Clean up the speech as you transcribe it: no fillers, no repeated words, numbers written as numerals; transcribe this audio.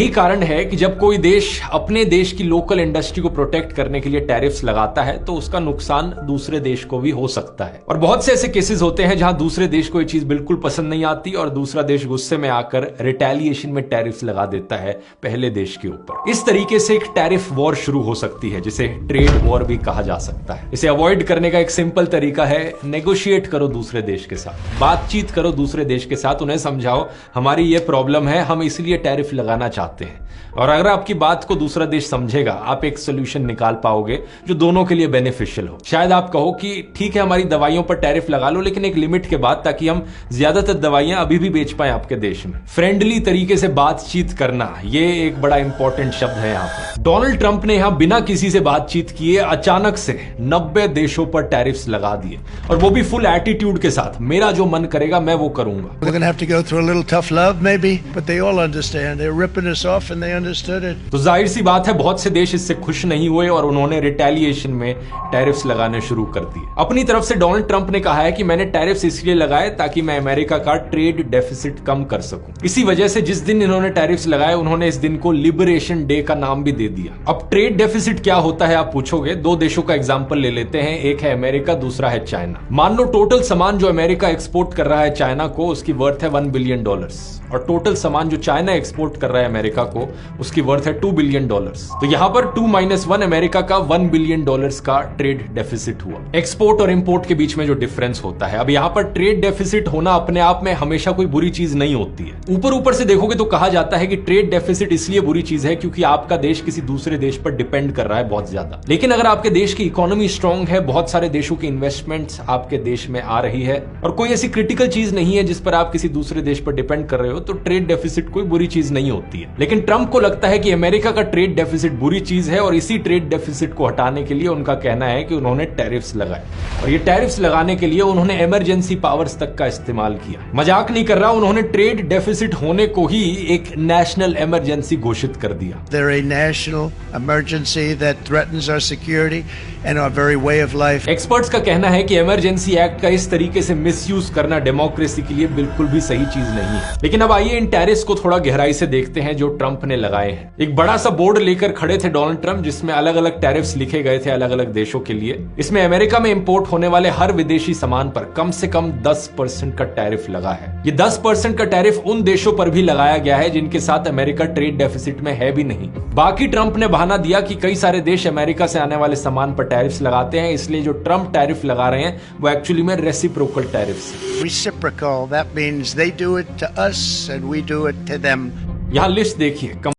यही कारण है कि जब कोई देश अपने देश की लोकल इंडस्ट्री को प्रोटेक्ट करने के लिए टैरिफ्स लगाता है तो उसका नुकसान दूसरे देश को भी हो सकता है। और बहुत से ऐसे केसेस होते हैं जहां दूसरे देश को ये चीज बिल्कुल पसंद नहीं आती और दूसरा देश गुस्से में आकर रिटेलिएशन में टैरिफ्स लगा देता है पहले देश के ऊपर। इस तरीके से एक टैरिफ वॉर शुरू हो सकती है जिसे ट्रेड वॉर भी कहा जा सकता है। इसे अवॉइड करने का एक सिंपल तरीका है, नेगोशिएट करो दूसरे देश के साथ, बातचीत करो दूसरे देश के साथ, उन्हें समझाओ हमारी ये प्रॉब्लम है, हम इसलिए टैरिफ लगाना चाहते हैं। और अगर आपकी बात को दूसरा देश समझेगा आप एक सोल्यूशन निकाल पाओगे जो दोनों के लिए बेनिफिशियल हो। शायद आप कहो कि ठीक है हमारी दवाइयों पर टैरिफ लगा लो लेकिन एक लिमिट के बाद, ताकि हम ज्यादातर दवाइयां अभी भी बेच पाए आपके देश में। फ्रेंडली तरीके से बातचीत करना ये एक बड़ा इंपॉर्टेंट शब्द है यहाँ पर। डोनाल्ड ट्रंप ने यहां बिना किसी से बातचीत किए अचानक से 90 देशों पर टैरिफ्स लगा दिए और वो भी फुल एटीट्यूड के साथ, मेरा जो मन करेगा मैं वो करूंगा। तो जाहिर सी बात है बहुत से देश इससे खुश नहीं हुए और उन्होंने रिटेलिएशन में टैरिफ्स लगाने शुरू कर दिए। अपनी तरफ से डोनाल्ड ट्रंप ने कहा है कि मैंने टैरिफ्स इसलिए लगाए ताकि मैं अमेरिका का ट्रेड डेफिसिट कम कर सकूं। इसी वजह से जिस दिन इन्होंने टैरिफ्स लगाए उन्होंने इस दिन को लिबरेशन डे का नाम भी दे दिया। अब ट्रेड डेफिसिट क्या होता है आप पूछोगे, दो देशों का एग्जांपल ले लेते हैं, एक है अमेरिका, दूसरा है चाइना। मान लो टोटल सामान जो अमेरिका एक्सपोर्ट कर रहा है चाइना को उसकी वर्थ है $1 बिलियन और टोटल सामान जो चाइना एक्सपोर्ट कर रहा है अमेरिका को उसकी वर्थ है $2 बिलियन। तो यहां पर 2-1 अमेरिका का $1 बिलियन का ट्रेड डेफिसिट हुआ। एक्सपोर्ट और इंपोर्ट के बीच में जो डिफरेंस होता है। अब यहां पर ट्रेड डेफिसिट होना अपने आप में हमेशा कोई बुरी चीज नहीं होती है। ऊपर से देखोगे तो कहा जाता है कि ट्रेड डेफिसिट इसलिए बुरी चीज है क्योंकि आपका देश किसी दूसरे देश पर डिपेंड कर रहा है बहुत ज्यादा। लेकिन अगर आपके देश की इकोनॉमी स्ट्रांग है, बहुत सारे देशों की इन्वेस्टमेंट्स आपके देश में आ रही है और कोई ऐसी क्रिटिकल चीज नहीं है जिस पर आप किसी दूसरे देश पर डिपेंड कर रहे हो, तो ट्रेड डेफिसिट कोई बुरी चीज नहीं होती है। लेकिन ट्रंप को लगता है कि अमेरिका का ट्रेड डेफिसिट बुरी चीज है और इसी ट्रेड डेफिसिट को हटाने के लिए उनका कहना है कि उन्होंने टैरिफ्स लगाए और ये टैरिफ्स लगाने के लिए उन्होंने इमरजेंसी पावर्स तक का इस्तेमाल किया। मजाक नहीं कर रहा, उन्होंने ट्रेड डेफिसिट होने को ही एक नेशनल इमरजेंसी घोषित कर दिया। They're a national emergency that threatens our security and our very way of life. Experts का कहना है कि इमरजेंसी एक्ट का इस तरीके से मिसयूज करना डेमोक्रेसी के लिए बिल्कुल भी सही चीज नहीं है। लेकिन अब आइए इन टैरिफ्स को थोड़ा गहराई से देखते हैं जो ट्रंप ने लगाए हैं। एक बड़ा सा बोर्ड लेकर खड़े थे डोनाल्ड ट्रंप जिसमें अलग अलग टैरिफ्स लिखे गए थे अलग अलग देशों के लिए। इसमें अमेरिका में इंपोर्ट होने वाले हर विदेशी सामान पर कम से कम 10% का टैरिफ लगा है। ये 10% का टैरिफ उन देशों पर भी लगाया गया है जिनके साथ अमेरिका ट्रेड डेफिसिट में है भी नहीं। बाकी ट्रंप ने बहाना दिया कि कई सारे देश अमेरिका से आने वाले सामान पर टैरिफ्स लगाते हैं, इसलिए जो ट्रंप टैरिफ लगा रहे हैं वो एक्चुअली में रेसिप्रोकल टैरिफ्स है। Reciprocal, that means they do it to us and we do it to them. यहां लिस्ट देखिए।